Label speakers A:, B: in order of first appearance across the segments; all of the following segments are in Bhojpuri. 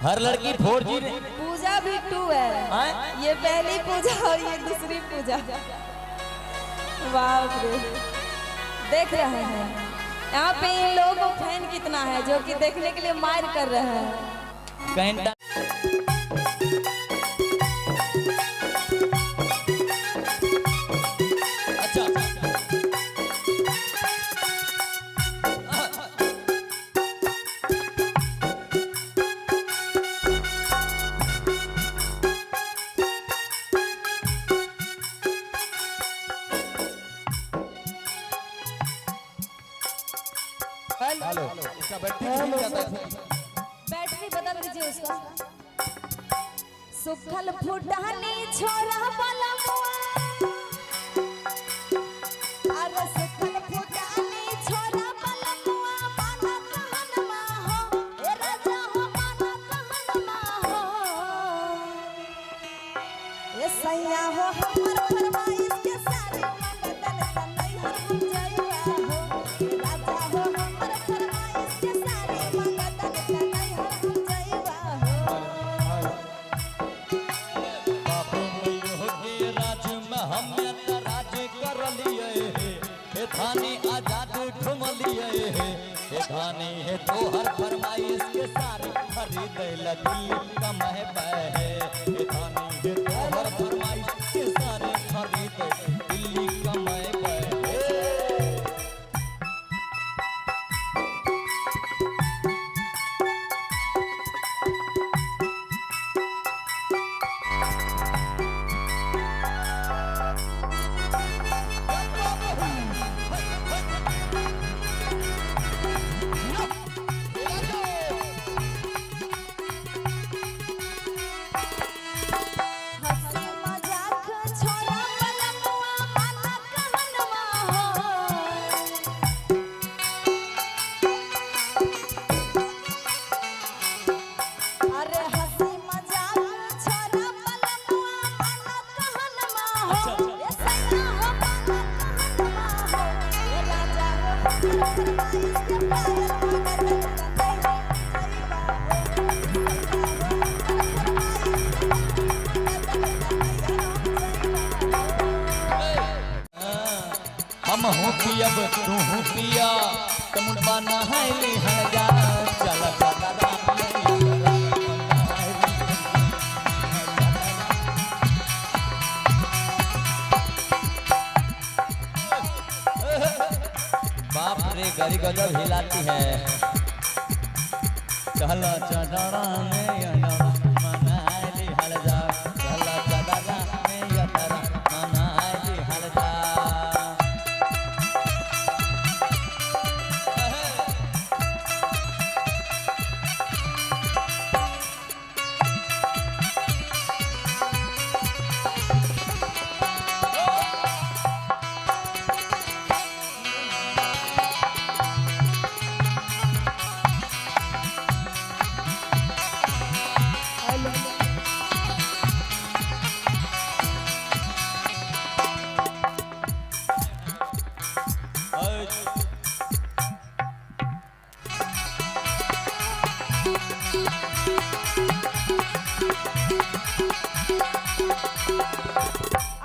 A: हर लड़की 4G
B: पूजा भी 2 है। ये पहली पूजा और ये दूसरी पूजा। वाह रे, देख रहे हैं यहाँ पे इन लोगों को फैन कितना है जो कि देखने के लिए मार कर रहे हैं।
A: हेलो, इसका बैटरी नहीं जाता है।
B: बैटरी बदल दीजिए उसका। सुखल फुटानी छोरा वाला मुआ, अरे सुखल फुटानी छोरा वाला मुआ, माना कहनमा हो ए राजा हो, माना कहनमा हो ए सैया हो, हमर फरमाइश के सारे मंगतन संगई हर हम जाइबा हो राजा हो, हमर फरमाइश के सारे मंगतन संगई हर हम जाइबा हो।
A: बापू मैयो के राज में हमें त राज कर लिए हे थाने आजाद घूम लिए हे थाने है तोहर फरमाइश के सारे खरीद ला दिल्ली कमाए पाए हे थाने है तोहर फरमाइश के सारे खरीद दिल्ली कमाए पाए हे।
B: हंसी मजाक छोरा वाला मुआ, माना कहनमा हो अरे हंसी मजाक छोरा वाला मुआ, माना कहनमा हो ए सैया हो, माना कहनमा हो ए राजा हो, फरमाइश के पायल मंगतन संगई
A: हम हूँ पियब तू हूँ पिया तमुड़बा नहाइली हर जा चल दादा बाप रे गरी गजब हिलाती है। चल चदरा में यदरा मनाइली हर जा चल चदरा में यदरा मनाइली हर जा।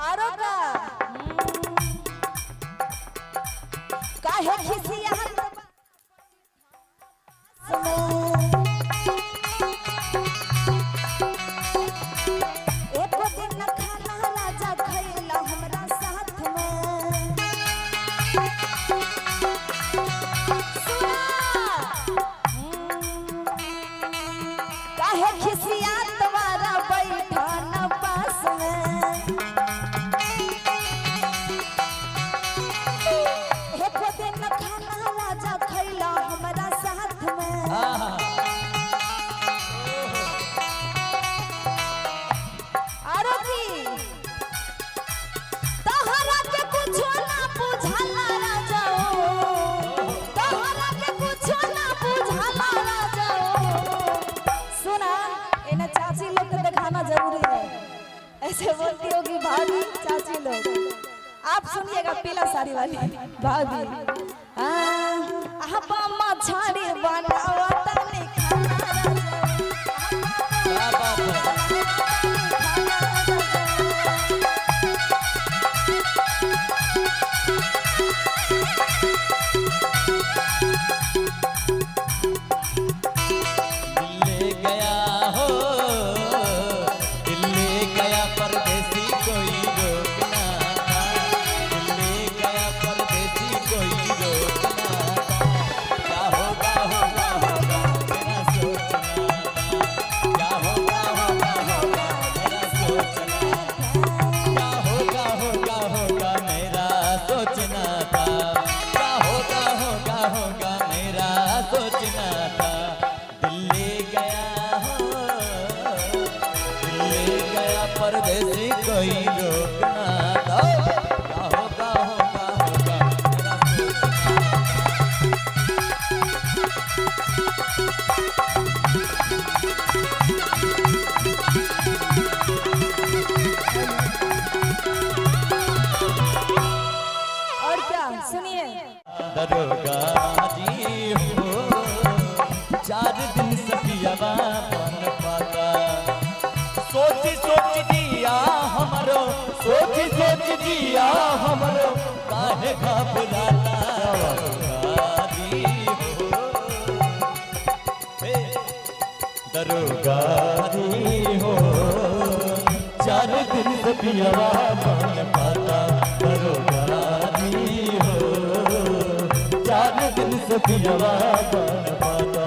B: आरो काहे खिसिया एको दिन न खाना राजा खैला हमरा साथ में सुना काहे खिसिया तुम्हारा बैठा न पास में एको दिन न खाना राजा खैला हमरा साथ में आरोगी तोहरा के कुछो ना बुझाला राजा तोहरा के कुछो ना बुझाला राजा सुना इन्हें चाची लोग को दिखाना जरूरी है। ऐसे बोलती होगी भाभी चाची लोग। आप सुनिएगा पीला साड़ी वाली भाभी आप अम्मा झाड़ी बनावा तनी खाना राजा
A: गया हो, ले गया परदेसी कोई रोकना दो। क्या होगा होगा होगा मेरा
B: और क्या सुनिए।
A: दरोगा जी हो, 4 दिन सफियावा बन पाता। सोच सोच दिया हमरो, सोच सोच दिया हमरो, काहे घबराता। दरोगा जी हो, दरोगा जी हो, 4 दिन सफियावा बन पाता। दरोगा जी हो, 4 दिन सफियावा बन पाता।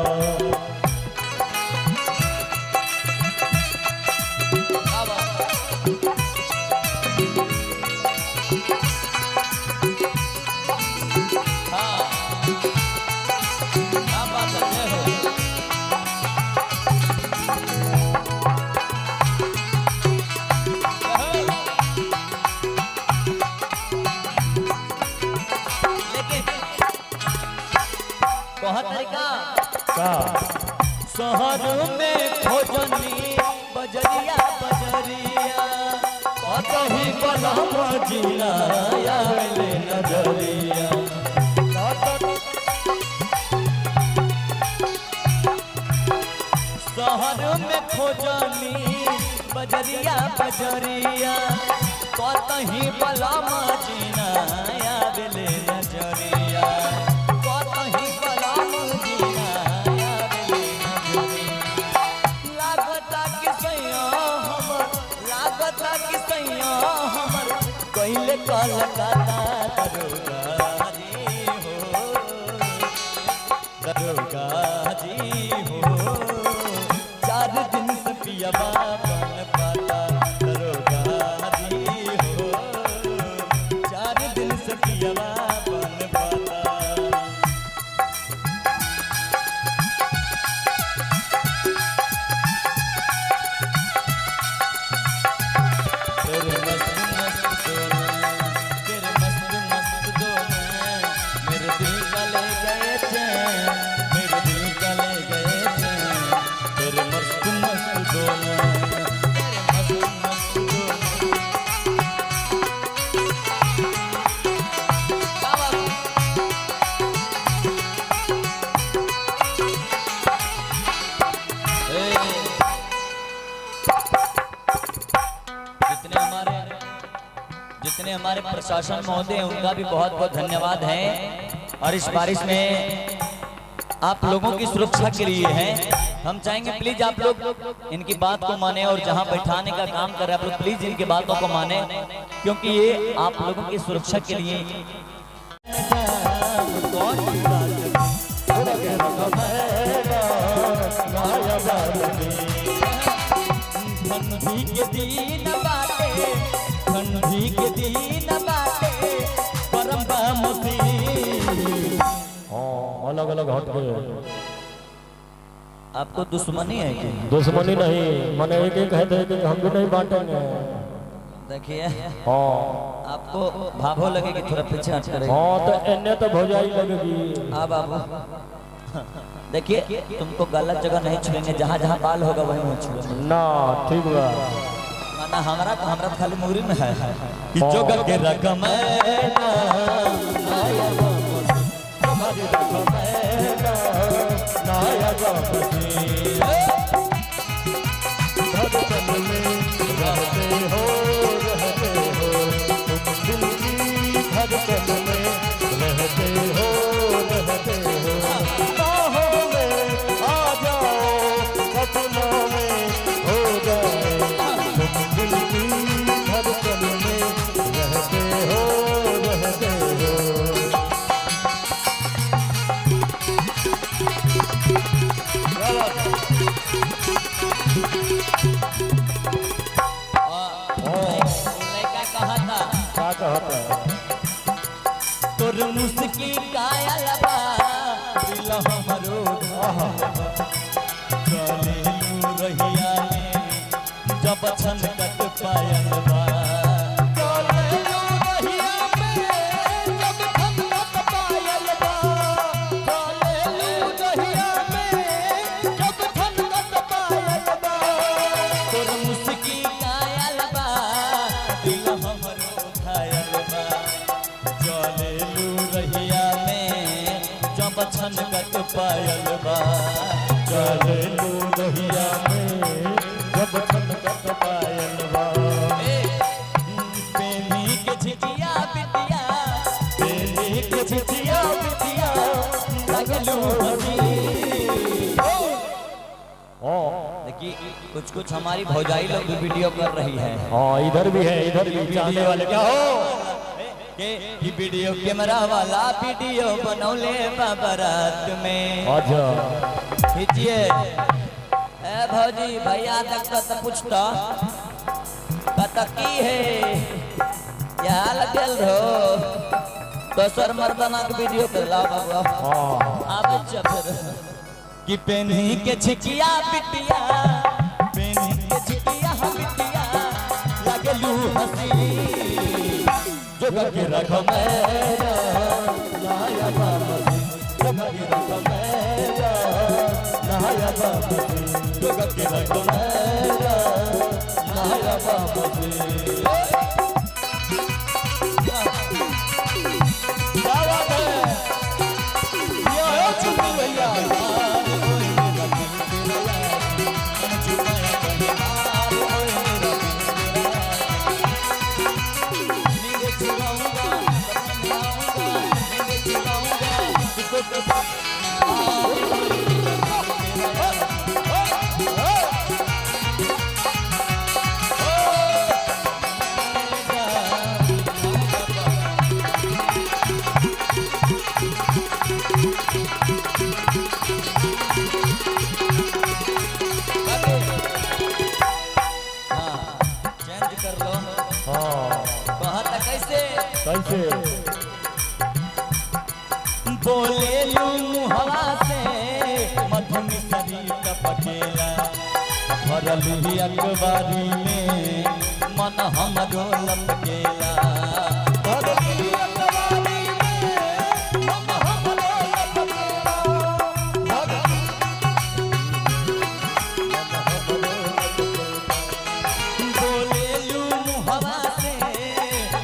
A: बहुत तरीका शहर में खोजनी बजरिया बजरिया, कतही बलम जिला आवेले नजरिया। शहर में खोजनी बजरिया बजरिया, कतही बलम जिला आवेले नजरिया। पहले कलकत्ता दरोगा जी हो, दरोगा जी हो, 4 दिन सफियावा बन पाता। दरोगा जी हो, 4 दिन सफियावा बन पाता। जितने हमारे प्रशासन महोदय हैं उनका भी बहुत बहुत धन्यवाद है। और इस बारिश में आप लोगों की सुरक्षा के लिए है। हम चाहेंगे प्लीज आप लोग इनकी बात को माने, और जहां बैठाने का काम कर रहे हैं आप लोग प्लीज इनकी बातों को माने, क्योंकि ये आप लोगों की सुरक्षा के लिए। ठंडी के दिन बाटे, ठंडी के दिन बाटे, परम बामुसी।
C: अलग अलग हट गए।
A: आपको दुश्मनी है कि
C: दुश्मनी नहीं, मैंने एक एक कहते हैं कि हम भी नहीं बांटेंगे।
A: देखिए
C: हाँ
A: आपको भाभो लगे कि थोड़ा पीछे हट करें।
C: हाँ तो इन्हें तो भौजाई लगेगी।
A: अब आप देखिए तुमको गलत जगह नहीं छुएंगे, जहाँ जहाँ बाल होगा वहीं वहीं छुएंगे
C: ना। ठीक बा
A: ना, हमारा खाली मुरी में है कि जो के रकम तोर मुस्की कायल बा दिल हमरो जब छनकत पायल बा चले लू रहिया में जब छनकत पायल बा चले लू रहिया में जब छनकत पायल बा तोर मुस्की कायल बा दिल हमरो घायल बा चले लू रहिया में जब छनकत पायल बा
C: चले लू रहिया में जब छनकत पायल बा
A: पेनी के झिझिया बिटिया पेनी के झिझिया बिटिया लगलू हसी देखिए कुछ कुछ हमारी भौजाई लोग भी वीडियो कर रही है
C: हाँ इधर भी है, इधर भी चाहने वाले क्या हो
A: कि वीडियो कैमरा वाला वीडियो बनौले बाबरात में
C: अच्छा
A: खींचिए ए भौजी भैया तक तो पूछता कत की है या लगल हो दोसर मर्दाना के वीडियो कर ला बाबा
C: हाँ
A: आबे फिर कि पेनी के छिकिया बिटिया पेनी के छिकिया बिटिया लगलू हसी जो के रख मेरा लाया बाबा जो के रख मेरा लाया बाबा जो के रख मेरा लाया बाबा क्या बात है ये चुप भैया
C: कैसे
A: बोले लू हवा से मधुनी शरीर टपकेला भरली अखबारी में मन हमरो लपकेला भरली अखबारी में मन हमरो लपकेला बोले लू हवा से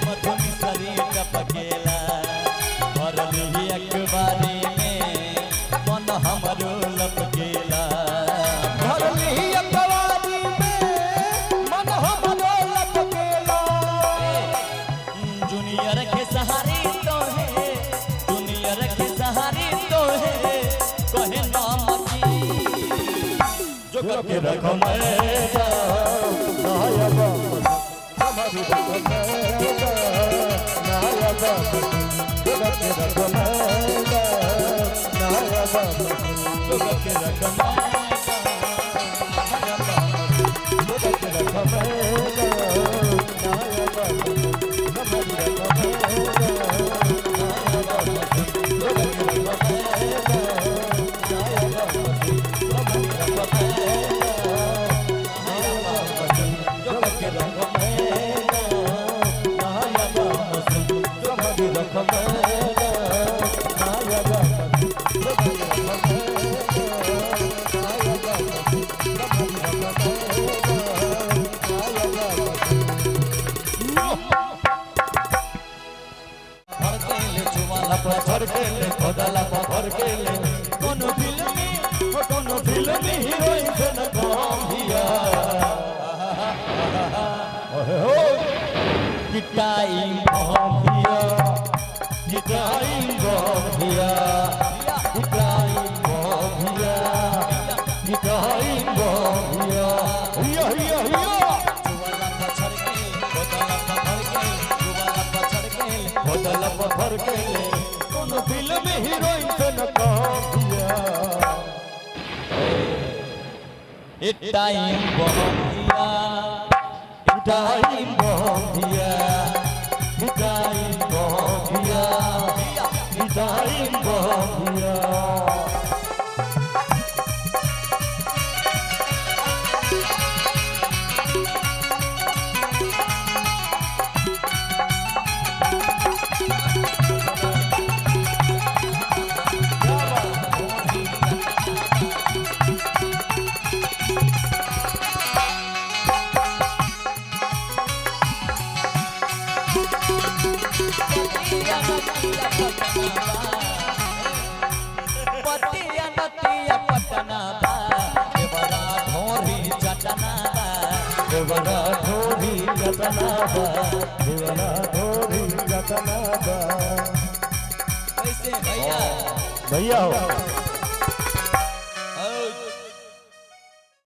A: मधुनी शरीर टपकेला भरली अखबारी में मन हमरो लपकेला भरली अखबारी में मन हमरो लपकेला जूनियर के सहारे तो है जूनियर के सहारे तो है कहे नाम की जो के रख मेरा
C: नाया बाबा हमारी रख मेरा नाया बाबा जो के रख मेरा नाया बाबा
A: जो के रख
C: जो के रख मेरा नाया बाबा हमारी रख मेरा नाया बाबा जो के रख मेरा नाया बाबा
A: कोनो फिल्म हीरोइन से न काम दिया कि टाइम दिया कि टाइम दिया कि टाइम दिया कि टाइम दिया हिया हिया हिया बोतल पकड़ के कोनो फिल्म हीरोइन से न काम दिया टाइम दिया टाइम दिया टाइम दिया टाइम दिया पतिया नतिया पटना बा पतिया नतिया पटना बा देवरा ढोरी चटना बा
C: देवरा ढोरी जतना बा देवरा ढोरी जतना बा
A: कैसे भैया
C: भैया हो